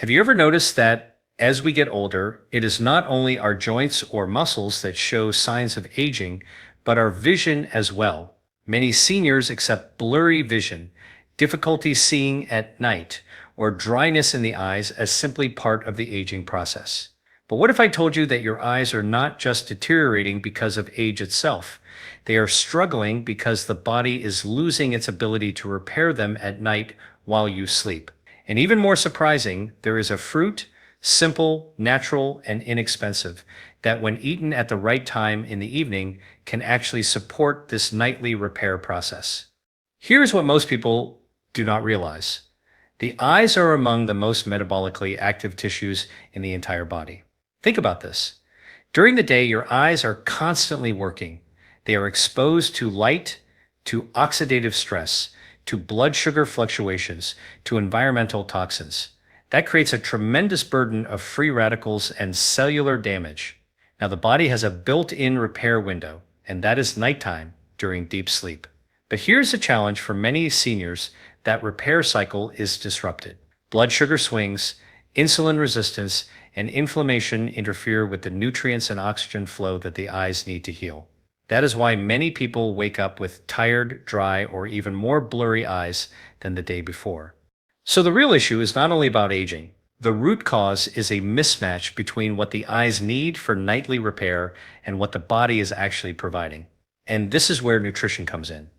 Have you ever noticed that as we get older, it is not only our joints or muscles that show signs of aging, but our vision as well? Many seniors accept blurry vision, difficulty seeing at night, or dryness in the eyes as simply part of the aging process. But what if I told you that your eyes are not just deteriorating because of age itself? They are struggling because the body is losing its ability to repair them at night while you sleep. And even more surprising, there is a fruit, simple, natural, and inexpensive, that when eaten at the right time in the evening can actually support this nightly repair process. Here's what most people do not realize. The eyes are among the most metabolically active tissues in the entire body. Think about this. During the day, your eyes are constantly working. They are exposed to light, to oxidative stress, to blood sugar fluctuations, to environmental toxins. That creates a tremendous burden of free radicals and cellular damage. Now, the body has a built-in repair window, and that is nighttime during deep sleep. But here's the challenge for many seniors: that repair cycle is disrupted. Blood sugar swings, insulin resistance, and inflammation interfere with the nutrients and oxygen flow that the eyes need to heal. That is why many people wake up with tired, dry, or even more blurry eyes than the day before. So the real issue is not only about aging. The root cause is a mismatch between what the eyes need for nightly repair and what the body is actually providing. And this is where nutrition comes in.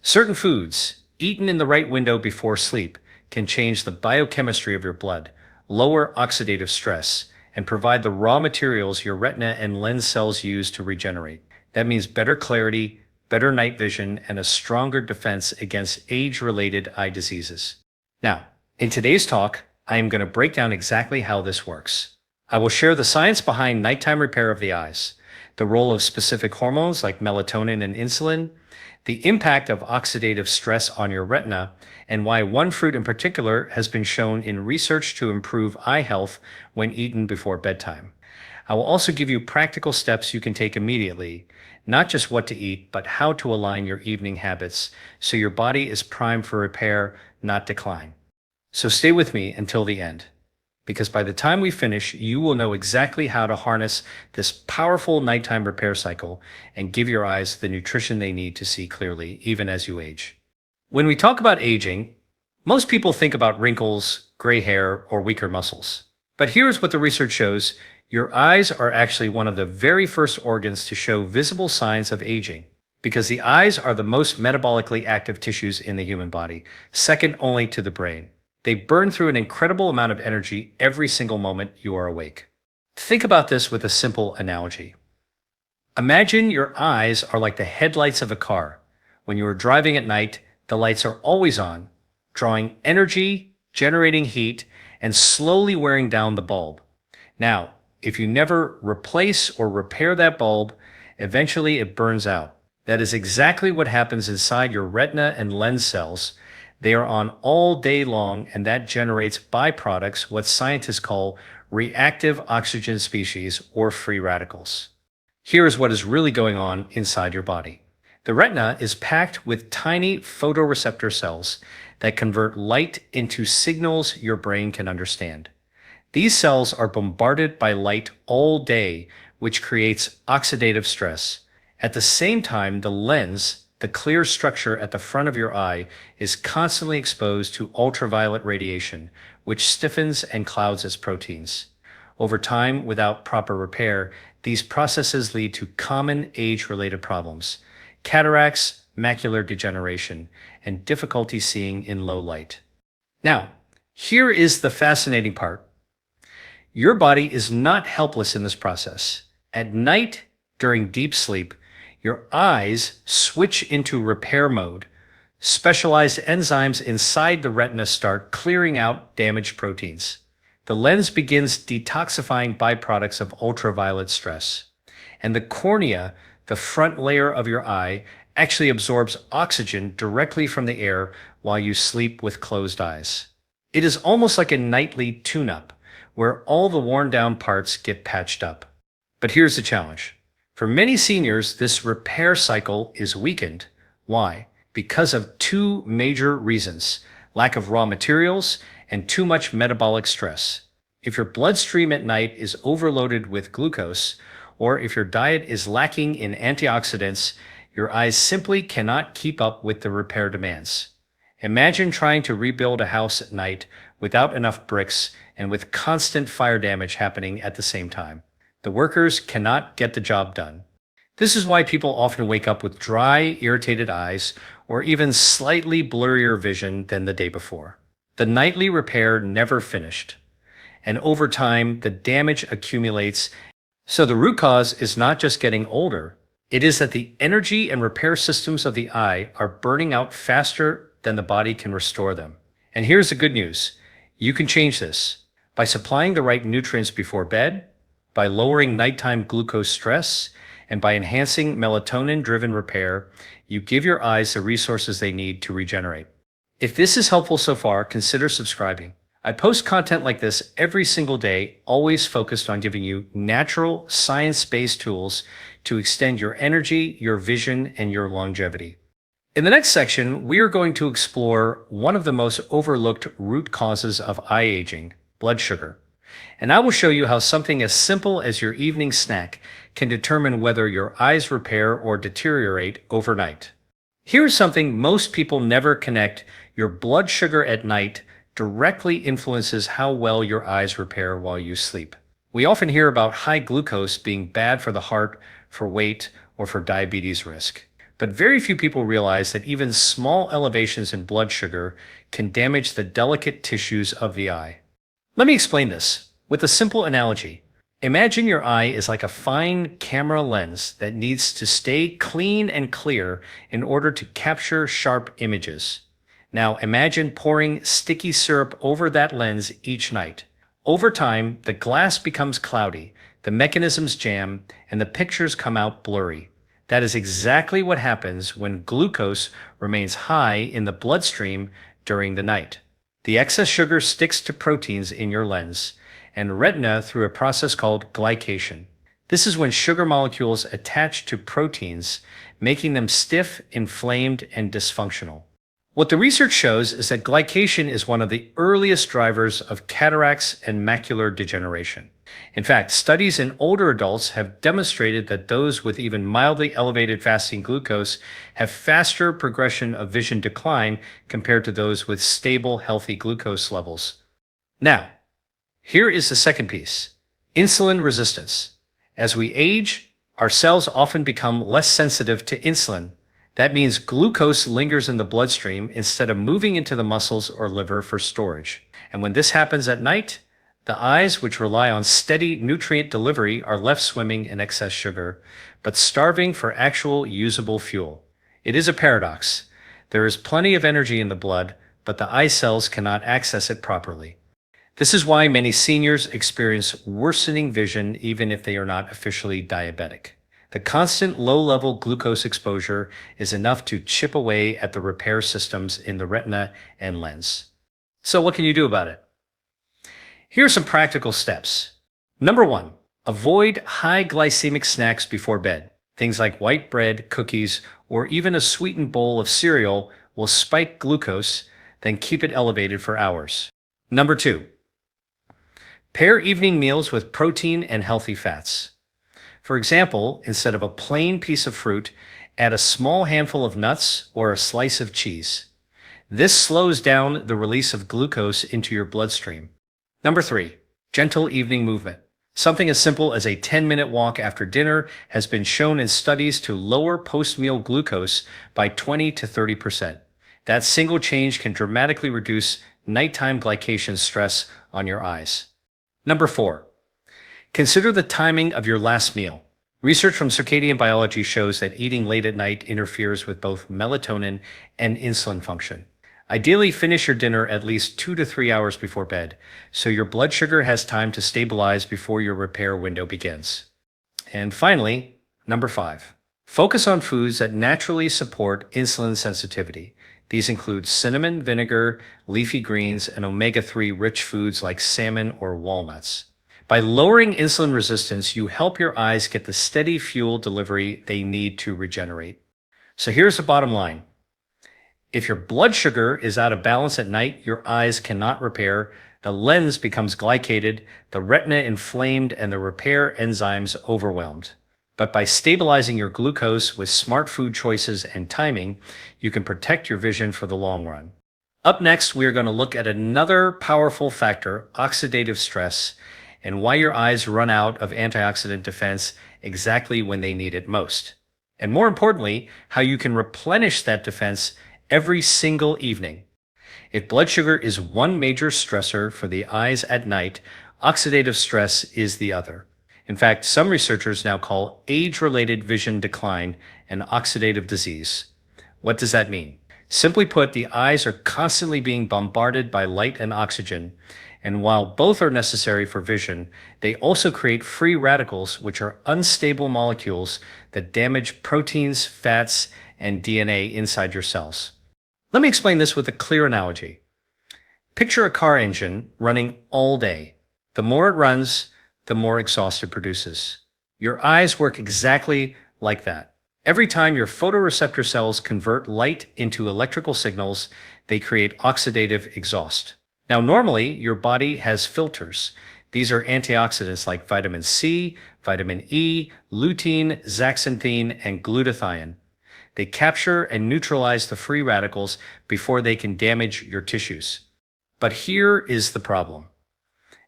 Certain foods, eaten in the right window before sleep, can change the biochemistry of your blood, lower oxidative stress, and provide the raw materials your retina and lens cells use to regenerate. That means better clarity, better night vision, and a stronger defense against age-related eye diseases. Now, in today's talk, I am going to break down exactly how this works. I will share the science behind nighttime repair of the eyes, the role of specific hormones like melatonin and insulin, the impact of oxidative stress on your retina, and why one fruit in particular has been shown in research to improve eye health when eaten before bedtime. I will also give you practical steps you can take immediately, not just what to eat, but how to align your evening habits so your body is primed for repair, not decline. So stay with me until the end, because by the time we finish, you will know exactly how to harness this powerful nighttime repair cycle and give your eyes the nutrition they need to see clearly, even as you age. When we talk about aging, most people think about wrinkles, gray hair, or weaker muscles. But here's what the research shows. Your eyes are actually one of the very first organs to show visible signs of aging, because the eyes are the most metabolically active tissues in the human body, second only to the brain. They burn through an incredible amount of energy every single moment you are awake. Think about this with a simple analogy. Imagine your eyes are like the headlights of a car. When you are driving at night, the lights are always on, drawing energy, generating heat, and slowly wearing down the bulb. Now, if you never replace or repair that bulb, eventually it burns out. That is exactly what happens inside your retina and lens cells. They are on all day long, and that generates byproducts, what scientists call reactive oxygen species or free radicals. Here is what is really going on inside your body. The retina is packed with tiny photoreceptor cells that convert light into signals your brain can understand. These cells are bombarded by light all day, which creates oxidative stress. At the same time, the lens, the clear structure at the front of your eye, is constantly exposed to ultraviolet radiation, which stiffens and clouds its proteins. Over time, without proper repair, these processes lead to common age-related problems: cataracts, macular degeneration, and difficulty seeing in low light. Now, here is the fascinating part. Your body is not helpless in this process. At night, during deep sleep, your eyes switch into repair mode. Specialized enzymes inside the retina start clearing out damaged proteins. The lens begins detoxifying byproducts of ultraviolet stress. And the cornea, the front layer of your eye, actually absorbs oxygen directly from the air while you sleep with closed eyes. It is almost like a nightly tune-up, where all the worn-down parts get patched up. But here's the challenge. For many seniors, this repair cycle is weakened. Why? Because of two major reasons: lack of raw materials and too much metabolic stress. If your bloodstream at night is overloaded with glucose, or if your diet is lacking in antioxidants, your eyes simply cannot keep up with the repair demands. Imagine trying to rebuild a house at night without enough bricks and with constant fire damage happening at the same time. The workers cannot get the job done. This is why people often wake up with dry, irritated eyes or even slightly blurrier vision than the day before. The nightly repair never finished, and over time, the damage accumulates. So the root cause is not just getting older, it is that the energy and repair systems of the eye are burning out faster than the body can restore them. And here's the good news. You can change this by supplying the right nutrients before bed, by lowering nighttime glucose stress, and by enhancing melatonin-driven repair. You give your eyes the resources they need to regenerate. If this is helpful so far, consider subscribing. I post content like this every single day, always focused on giving you natural, science-based tools to extend your energy, your vision, and your longevity. In the next section, we are going to explore one of the most overlooked root causes of eye aging, blood sugar. And I will show you how something as simple as your evening snack can determine whether your eyes repair or deteriorate overnight. Here's something most people never connect. Your blood sugar at night directly influences how well your eyes repair while you sleep. We often hear about high glucose being bad for the heart, for weight, or for diabetes risk. But very few people realize that even small elevations in blood sugar can damage the delicate tissues of the eye. Let me explain this with a simple analogy. Imagine your eye is like a fine camera lens that needs to stay clean and clear in order to capture sharp images. Now imagine pouring sticky syrup over that lens each night. Over time, the glass becomes cloudy, the mechanisms jam, and the pictures come out blurry. That is exactly what happens when glucose remains high in the bloodstream during the night. The excess sugar sticks to proteins in your lens and retina through a process called glycation. This is when sugar molecules attach to proteins, making them stiff, inflamed, and dysfunctional. What the research shows is that glycation is one of the earliest drivers of cataracts and macular degeneration. In fact, studies in older adults have demonstrated that those with even mildly elevated fasting glucose have faster progression of vision decline compared to those with stable, healthy glucose levels. Now, here is the second piece: insulin resistance. As we age, our cells often become less sensitive to insulin. That means glucose lingers in the bloodstream instead of moving into the muscles or liver for storage. And when this happens at night, the eyes, which rely on steady nutrient delivery, are left swimming in excess sugar, but starving for actual usable fuel. It is a paradox. There is plenty of energy in the blood, but the eye cells cannot access it properly. This is why many seniors experience worsening vision even if they are not officially diabetic. The constant low-level glucose exposure is enough to chip away at the repair systems in the retina and lens. So what can you do about it? Here are some practical steps. Number 1, avoid high glycemic snacks before bed. Things like white bread, cookies, or even a sweetened bowl of cereal will spike glucose, then keep it elevated for hours. Number 2, pair evening meals with protein and healthy fats. For example, instead of a plain piece of fruit, add a small handful of nuts or a slice of cheese. This slows down the release of glucose into your bloodstream. Number 3, gentle evening movement. Something as simple as a 10-minute walk after dinner has been shown in studies to lower post-meal glucose by 20 to 30%. That single change can dramatically reduce nighttime glycation stress on your eyes. Number 4, consider the timing of your last meal. Research from circadian biology shows that eating late at night interferes with both melatonin and insulin function. Ideally, finish your dinner at least 2 to 3 hours before bed, so your blood sugar has time to stabilize before your repair window begins. And finally, number 5, focus on foods that naturally support insulin sensitivity. These include cinnamon, vinegar, leafy greens, and omega-3 rich foods like salmon or walnuts. By lowering insulin resistance, you help your eyes get the steady fuel delivery they need to regenerate. So here's the bottom line. If your blood sugar is out of balance at night, your eyes cannot repair, the lens becomes glycated, the retina inflamed, and the repair enzymes overwhelmed. But by stabilizing your glucose with smart food choices and timing, you can protect your vision for the long run. Up next, we are going to look at another powerful factor, oxidative stress, and why your eyes run out of antioxidant defense exactly when they need it most. And more importantly, how you can replenish that defense every single evening. If blood sugar is one major stressor for the eyes at night, oxidative stress is the other. In fact, some researchers now call age-related vision decline an oxidative disease. What does that mean? Simply put, the eyes are constantly being bombarded by light and oxygen, and while both are necessary for vision, they also create free radicals, which are unstable molecules that damage proteins, fats, and DNA inside your cells. Let me explain this with a clear analogy. Picture a car engine running all day. The more it runs, the more exhaust it produces. Your eyes work exactly like that. Every time your photoreceptor cells convert light into electrical signals, they create oxidative exhaust. Now, normally, your body has filters. These are antioxidants like vitamin C, vitamin E, lutein, zeaxanthin, and glutathione. They capture and neutralize the free radicals before they can damage your tissues. But here is the problem.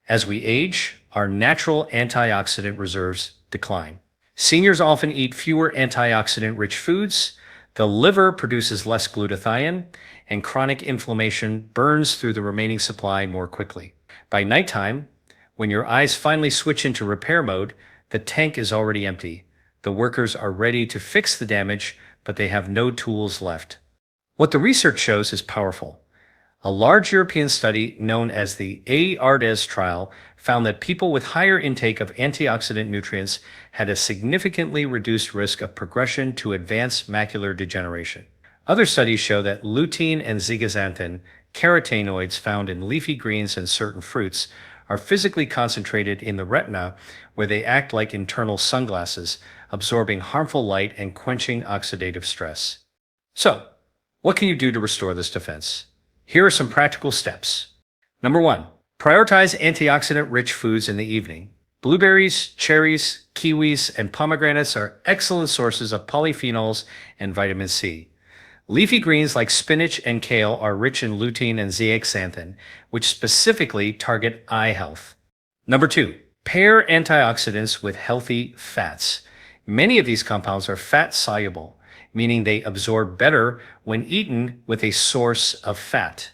As we age, our natural antioxidant reserves decline. Seniors often eat fewer antioxidant-rich foods, the liver produces less glutathione, and chronic inflammation burns through the remaining supply more quickly. By nighttime, when your eyes finally switch into repair mode, the tank is already empty. The workers are ready to fix the damage, but they have no tools left. What the research shows is powerful. A large European study known as the ARDES trial found that people with higher intake of antioxidant nutrients had a significantly reduced risk of progression to advanced macular degeneration. Other studies show that lutein and zeaxanthin, carotenoids found in leafy greens and certain fruits, are physically concentrated in the retina, where they act like internal sunglasses, absorbing harmful light and quenching oxidative stress. So, what can you do to restore this defense? Here are some practical steps. Number 1, prioritize antioxidant-rich foods in the evening. Blueberries, cherries, kiwis, and pomegranates are excellent sources of polyphenols and vitamin C. Leafy greens like spinach and kale are rich in lutein and zeaxanthin, which specifically target eye health. Number 2, pair antioxidants with healthy fats. Many of these compounds are fat-soluble, meaning they absorb better when eaten with a source of fat.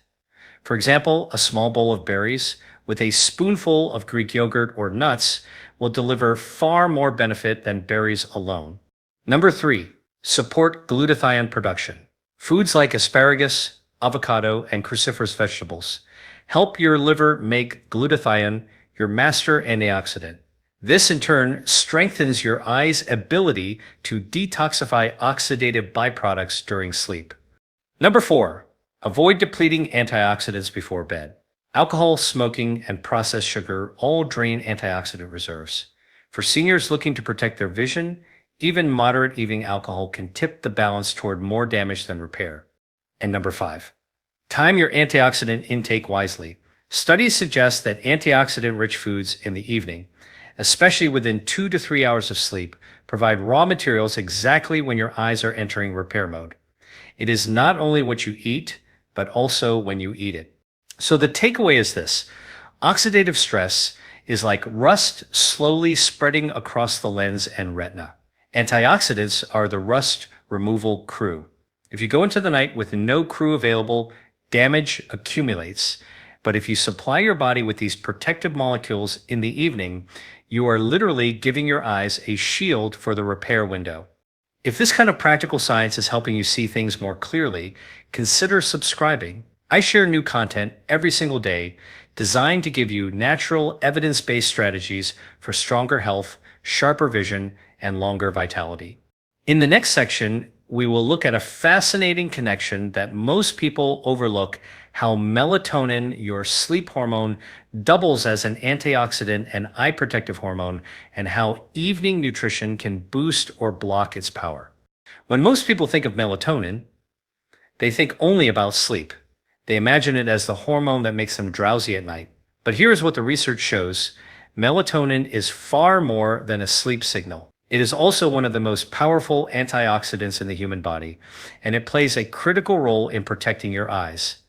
For example, a small bowl of berries with a spoonful of Greek yogurt or nuts will deliver far more benefit than berries alone. Number 3, support glutathione production. Foods like asparagus, avocado, and cruciferous vegetables help your liver make glutathione, your master antioxidant. This in turn strengthens your eye's ability to detoxify oxidative byproducts during sleep. Number 4, avoid depleting antioxidants before bed. Alcohol, smoking, and processed sugar all drain antioxidant reserves. For seniors looking to protect their vision, even moderate evening alcohol can tip the balance toward more damage than repair. And number 5, time your antioxidant intake wisely. Studies suggest that antioxidant-rich foods in the evening, especially within 2 to 3 hours of sleep, provide raw materials exactly when your eyes are entering repair mode. It is not only what you eat, but also when you eat it. So the takeaway is this: oxidative stress is like rust slowly spreading across the lens and retina. Antioxidants are the rust removal crew. If you go into the night with no crew available, damage accumulates. But if you supply your body with these protective molecules in the evening, you are literally giving your eyes a shield for the repair window. If this kind of practical science is helping you see things more clearly, consider subscribing. I share new content every single day designed to give you natural, evidence-based strategies for stronger health, sharper vision, and longer vitality. In the next section, we will look at a fascinating connection that most people overlook: how melatonin, your sleep hormone, doubles as an antioxidant and eye protective hormone, and how evening nutrition can boost or block its power. When most people think of melatonin, They think only about sleep. They imagine it as the hormone that makes them drowsy at night. But here's what the research shows. Melatonin is far more than a sleep signal. It is also one of the most powerful antioxidants in the human body, and it plays a critical role in protecting your eyes.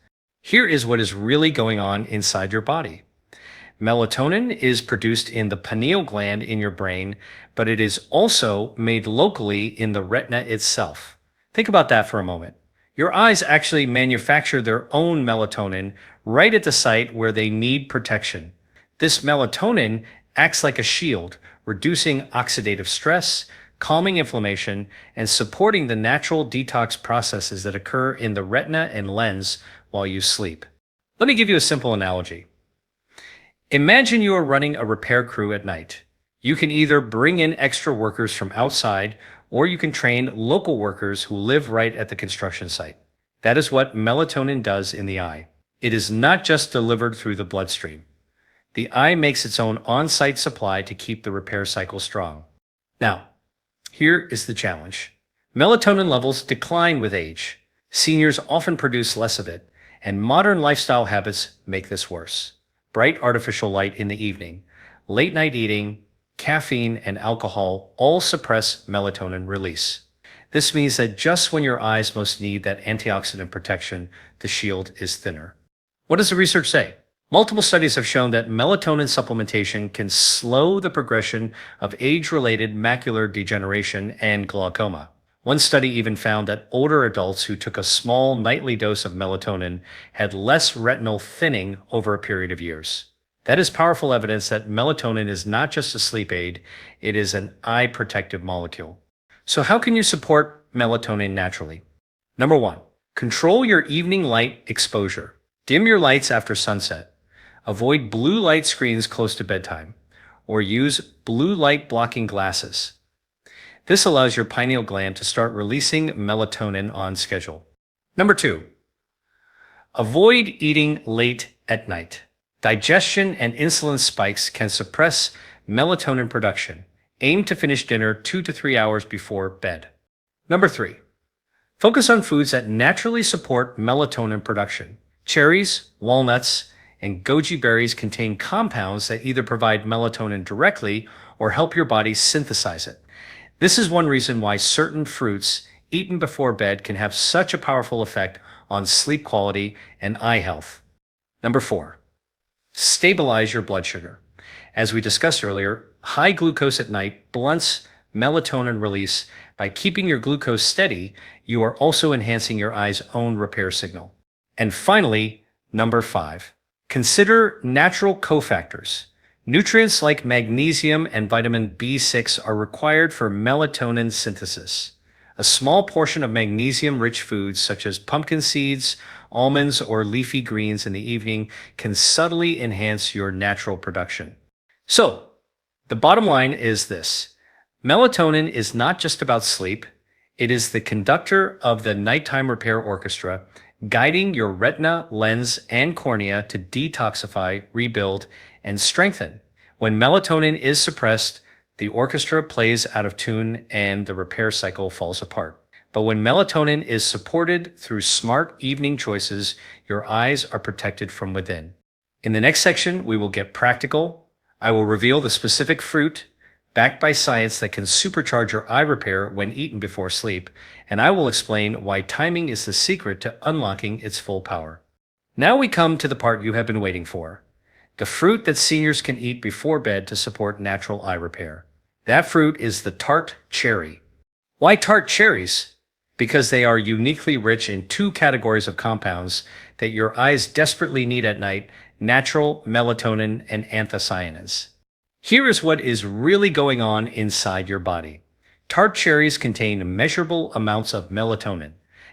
Here is what is really going on inside your body. Melatonin is produced in the pineal gland in your brain, but it is also made locally in the retina itself. Think about that for a moment. Your eyes actually manufacture their own melatonin right at the site where they need protection. This melatonin acts like a shield, reducing oxidative stress, calming inflammation, and supporting the natural detox processes that occur in the retina and lens while you sleep. Let me give you a simple analogy. Imagine you are running a repair crew at night. You can either bring in extra workers from outside, or you can train local workers who live right at the construction site. That is what melatonin does in the eye. It is not just delivered through the bloodstream. The eye makes its own on-site supply to keep the repair cycle strong. Now, here is the challenge. Melatonin levels decline with age. Seniors often produce less of it, and modern lifestyle habits make this worse. Bright artificial light in the evening, late night eating, caffeine, and alcohol all suppress melatonin release. This means that just when your eyes most need that antioxidant protection, the shield is thinner. What does the research say? Multiple studies have shown that melatonin supplementation can slow the progression of age-related macular degeneration and glaucoma. One study even found that older adults who took a small nightly dose of melatonin had less retinal thinning over a period of years. That is powerful evidence that melatonin is not just a sleep aid, it is an eye protective molecule. So how can you support melatonin naturally? Number one, control your evening light exposure. Dim your lights after sunset. Avoid blue light screens close to bedtime, or use blue light blocking glasses. This allows your pineal gland to start releasing melatonin on schedule. Number two, avoid eating late at night. Digestion and insulin spikes can suppress melatonin production. Aim to finish dinner 2 to 3 hours before bed. Number three, focus on foods that naturally support melatonin production. Cherries, walnuts, and goji berries contain compounds that either provide melatonin directly or help your body synthesize it. This is one reason why certain fruits eaten before bed can have such a powerful effect on sleep quality and eye health. Number four, stabilize your blood sugar. As we discussed earlier, high glucose at night blunts melatonin release. By keeping your glucose steady, you are also enhancing your eye's own repair signal. And finally, number five, consider natural cofactors. Nutrients like magnesium and vitamin B6 are required for melatonin synthesis. A small portion of magnesium-rich foods such as pumpkin seeds, almonds, or leafy greens in the evening can subtly enhance your natural production. So, the bottom line is this. Melatonin is not just about sleep. It is the conductor of the nighttime repair orchestra, guiding your retina, lens, and cornea to detoxify, rebuild, and strengthen. When melatonin is suppressed, the orchestra plays out of tune and the repair cycle falls apart. But when melatonin is supported through smart evening choices, your eyes are protected from within. In the next section, we will get practical. I will reveal the specific fruit backed by science that can supercharge your eye repair when eaten before sleep, and I will explain why timing is the secret to unlocking its full power. Now we come to the part you have been waiting for. The fruit that seniors can eat before bed to support natural eye repair. That fruit is the Tart cherry. Why Tart cherries? Because they are uniquely rich in two categories of compounds that your eyes desperately need at night: natural melatonin and anthocyanins. Here is what is really going on inside your body. Tart cherries contain measurable amounts of melatonin.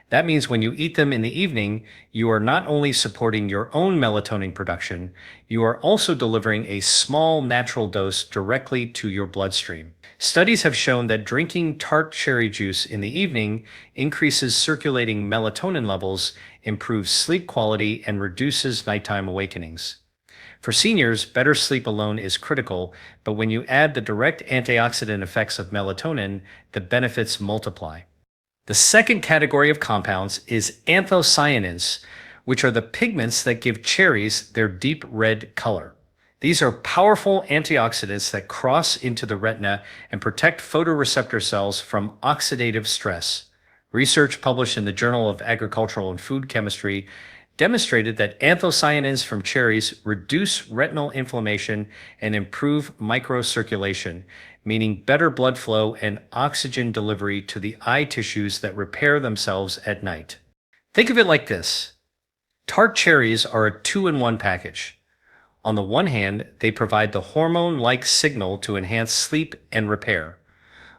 That means when you eat them in the evening, you are not only supporting your own melatonin production, you are also delivering a small natural dose directly to your bloodstream. Studies have shown that drinking tart cherry juice in the evening increases circulating melatonin levels, improves sleep quality, and reduces nighttime awakenings. For seniors, better sleep alone is critical, but when you add the direct antioxidant effects of melatonin, the benefits multiply. The second category of compounds is anthocyanins, which are the pigments that give cherries their deep red color. These are powerful antioxidants that cross into the retina and protect photoreceptor cells from oxidative stress. Research published in the Journal of Agricultural and Food Chemistry demonstrated that anthocyanins from cherries reduce retinal inflammation and improve microcirculation, meaning better blood flow and oxygen delivery to the eye tissues that repair themselves at night. Think of it like this. Tart cherries are a two-in-one package. On the one hand, they provide the hormone-like signal to enhance sleep and repair.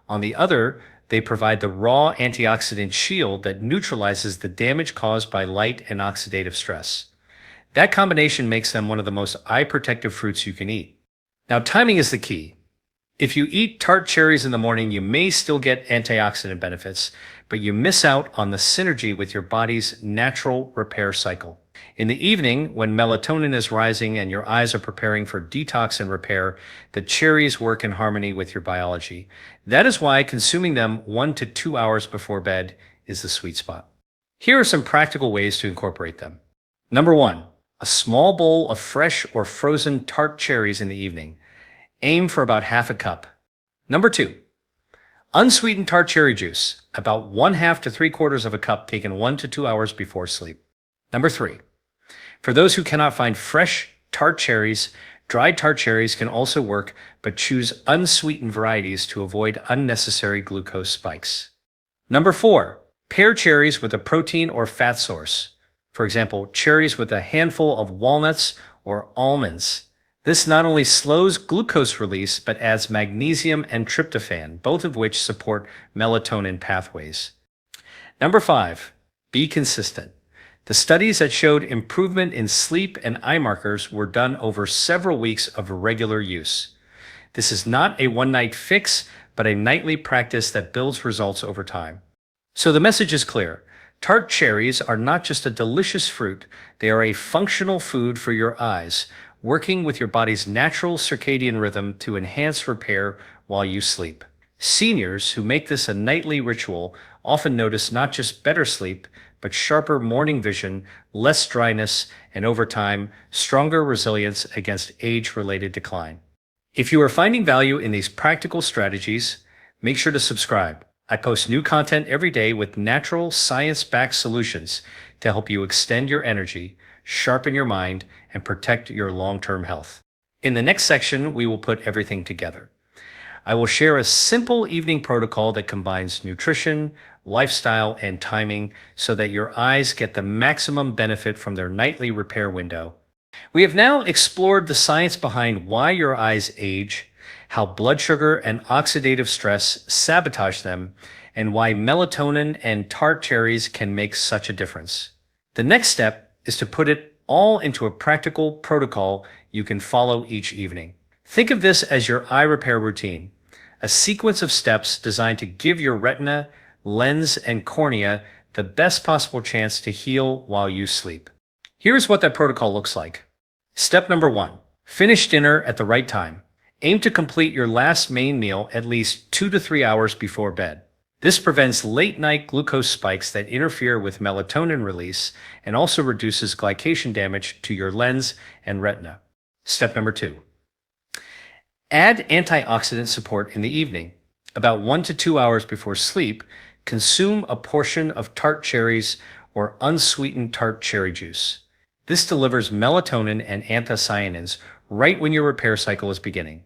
On the other, they provide the raw antioxidant shield that neutralizes the damage caused by light and oxidative stress. That combination makes them one of the most eye-protective fruits you can eat. Now, timing is the key. If you eat tart cherries in the morning, you may still get antioxidant benefits, but you miss out on the synergy with your body's natural repair cycle. In the evening, when melatonin is rising and your eyes are preparing for detox and repair, the cherries work in harmony with your biology. That is why consuming them 1 to 2 hours before bed is the sweet spot. Here are some practical ways to incorporate them. Number 1, a small bowl of fresh or frozen tart cherries in the evening. Aim for about half a cup. Number 2, unsweetened tart cherry juice, about 1/2 to 3/4 of a cup taken 1 to 2 hours before sleep. Number 3, for those who cannot find fresh tart cherries, dried tart cherries can also work, but choose unsweetened varieties to avoid unnecessary glucose spikes. Number 4, pair cherries with a protein or fat source. For example, cherries with a handful of walnuts or almonds. This not only slows glucose release, but adds magnesium and tryptophan, both of which support melatonin pathways. Number 5, be consistent. The studies that showed improvement in sleep and eye markers were done over several weeks of regular use. This is not a one-night fix, but a nightly practice that builds results over time. So the message is clear. Tart cherries are not just a delicious fruit, they are a functional food for your eyes, working with your body's natural circadian rhythm to enhance repair while you sleep. Seniors who make this a nightly ritual often notice not just better sleep, but sharper morning vision, less dryness, and over time, stronger resilience against age-related decline. If you are finding value in these practical strategies, make sure to subscribe. I post new content every day with natural, science-backed solutions to help you extend your energy, sharpen your mind, and protect your long-term health. In the next section, we will put everything together. I will share a simple evening protocol that combines nutrition, lifestyle, and timing so that your eyes get the maximum benefit from their nightly repair window. We have now explored the science behind why your eyes age, how blood sugar and oxidative stress sabotage them, and why melatonin and tart cherries can make such a difference. The next step is to put it all into a practical protocol you can follow each evening. Think of this as your eye repair routine, a sequence of steps designed to give your retina, lens, and cornea the best possible chance to heal while you sleep. Here's what that protocol looks like. Step number 1, finish dinner at the right time. Aim to complete your last main meal at least 2 to 3 hours before bed. This prevents late-night glucose spikes that interfere with melatonin release and also reduces glycation damage to your lens and retina. Step number 2, add antioxidant support in the evening. About 1 to 2 hours before sleep, consume a portion of tart cherries or unsweetened tart cherry juice. This delivers melatonin and anthocyanins right when your repair cycle is beginning.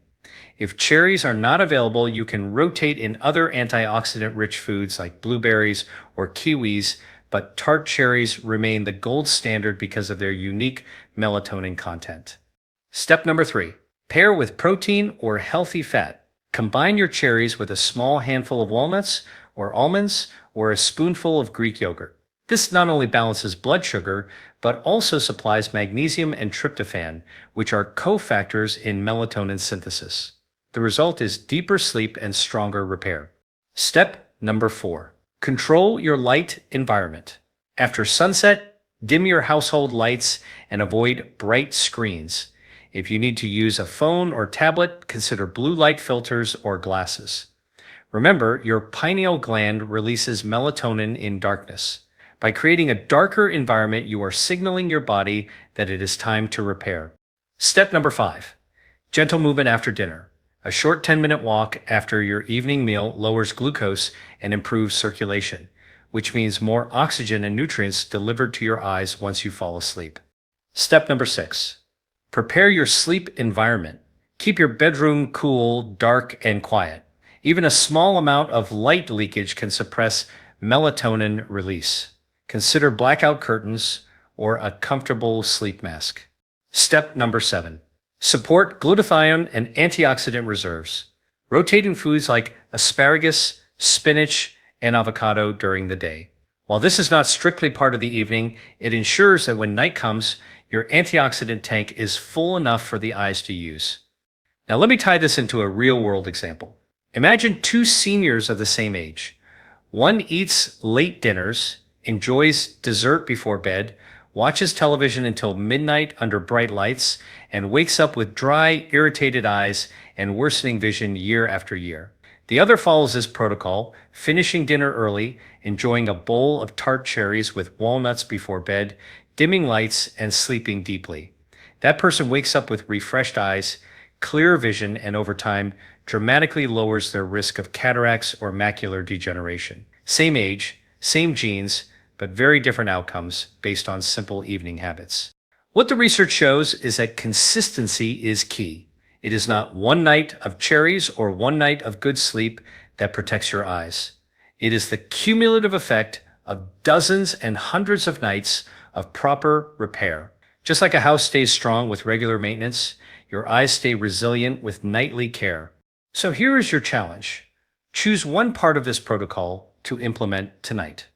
If cherries are not available, you can rotate in other antioxidant-rich foods like blueberries or kiwis, but tart cherries remain the gold standard because of their unique melatonin content. Step number 3, pair with protein or healthy fat. Combine your cherries with a small handful of walnuts or almonds or a spoonful of Greek yogurt. This not only balances blood sugar, but also supplies magnesium and tryptophan, which are cofactors in melatonin synthesis. The result is deeper sleep and stronger repair. Step number 4, control your light environment. After sunset, dim your household lights and avoid bright screens. If you need to use a phone or tablet, consider blue light filters or glasses. Remember, your pineal gland releases melatonin in darkness. By creating a darker environment, you are signaling your body that it is time to repair. Step number 5. Gentle movement after dinner. A short 10-minute walk after your evening meal lowers glucose and improves circulation, which means more oxygen and nutrients delivered to your eyes once you fall asleep. Step number 6. Prepare your sleep environment. Keep your bedroom cool, dark, and quiet. Even a small amount of light leakage can suppress melatonin release. Consider blackout curtains or a comfortable sleep mask. Step number 7. Support glutathione and antioxidant reserves. Rotating foods like asparagus, spinach, and avocado during the day. While this is not strictly part of the evening, it ensures that when night comes, your antioxidant tank is full enough for the eyes to use. Now let me tie this into a real-world example. Imagine two seniors of the same age. One eats late dinners, enjoys dessert before bed, watches television until midnight under bright lights, and wakes up with dry, irritated eyes and worsening vision year after year. The other follows this protocol, finishing dinner early, enjoying a bowl of Tart cherries with walnuts before bed, dimming lights, and sleeping deeply. That person wakes up with refreshed eyes, clear vision, and over time, dramatically lowers their risk of cataracts or macular degeneration. Same age, same genes, but very different outcomes based on simple evening habits. What the research shows is that consistency is key. It is not one night of cherries or one night of good sleep that protects your eyes. It is the cumulative effect of dozens and hundreds of nights of proper repair. Just like a house stays strong with regular maintenance, your eyes stay resilient with nightly care. So here is your challenge. Choose one part of this protocol to implement tonight.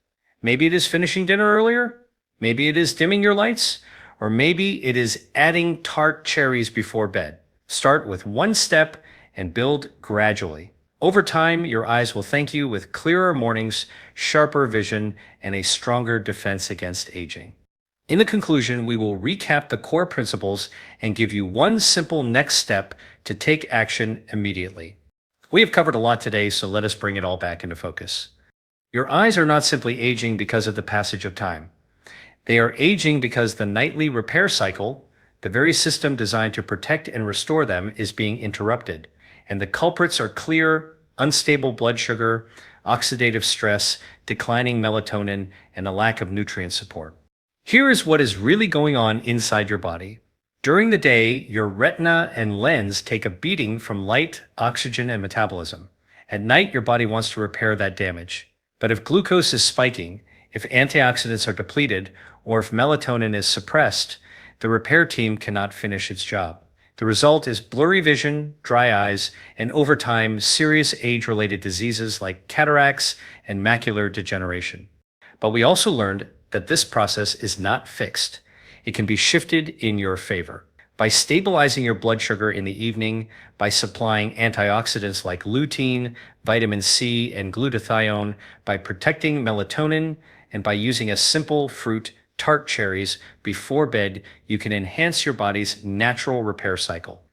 Maybe it is finishing dinner earlier, maybe it is dimming your lights, or maybe it is adding Tart cherries before bed. Start with one step and build gradually. Over time, your eyes will thank you with clearer mornings, sharper vision, and a stronger defense against aging. In the conclusion, we will recap the core principles and give you one simple next step to take action immediately. We have covered a lot today, so let us bring it all back into focus. Your eyes are not simply aging because of the passage of time. They are aging because the nightly repair cycle, the very system designed to protect and restore them, is being interrupted. And the culprits are clear: unstable blood sugar, oxidative stress, declining melatonin, and a lack of nutrient support. Here is what is really going on inside your body. During the day, your retina and lens take a beating from light, oxygen, and metabolism. At night, your body wants to repair that damage. But if glucose is spiking, if antioxidants are depleted, or if melatonin is suppressed, the repair team cannot finish its job. The result is blurry vision, dry eyes, and over time, serious age-related diseases like cataracts and macular degeneration. But we also learned that this process is not fixed. It can be shifted in your favor. By stabilizing your blood sugar in the evening, by supplying antioxidants like lutein, vitamin C, and glutathione, by protecting melatonin, and by using a simple fruit, Tart cherries, before bed, you can enhance your body's natural repair cycle.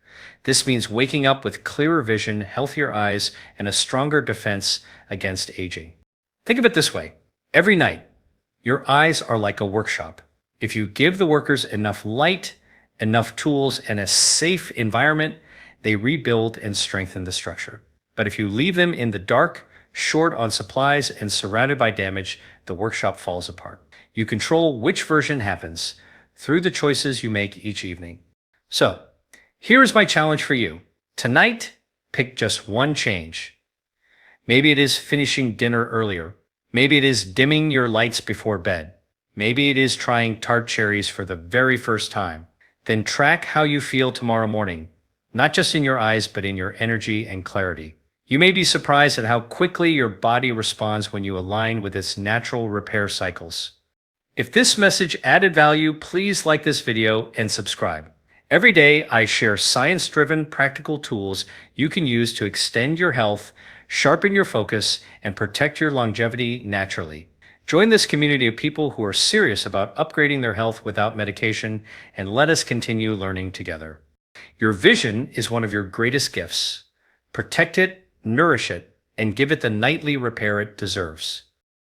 This means waking up with clearer vision, healthier eyes, and a stronger defense against aging. Think of it this way. Every night, your eyes are like a workshop. If you give the workers enough light, enough tools, and a safe environment, they rebuild and strengthen the structure. But if you leave them in the dark, short on supplies, and surrounded by damage, the workshop falls apart. You control which version happens through the choices you make each evening. So, here is my challenge for you. Tonight, pick just one change. Maybe it is finishing dinner earlier. Maybe it is dimming your lights before bed. Maybe it is trying Tart cherries for the very first time. Then track how you feel tomorrow morning, not just in your eyes, but in your energy and clarity. You may be surprised at how quickly your body responds when you align with its natural repair cycles. If this message added value, please like this video and subscribe. Every day, I share science-driven, practical tools you can use to extend your health, sharpen your focus, and protect your longevity naturally. Join this community of people who are serious about upgrading their health without medication, and let us continue learning together. Your vision is one of your greatest gifts. Protect it, nourish it, and give it the nightly repair it deserves.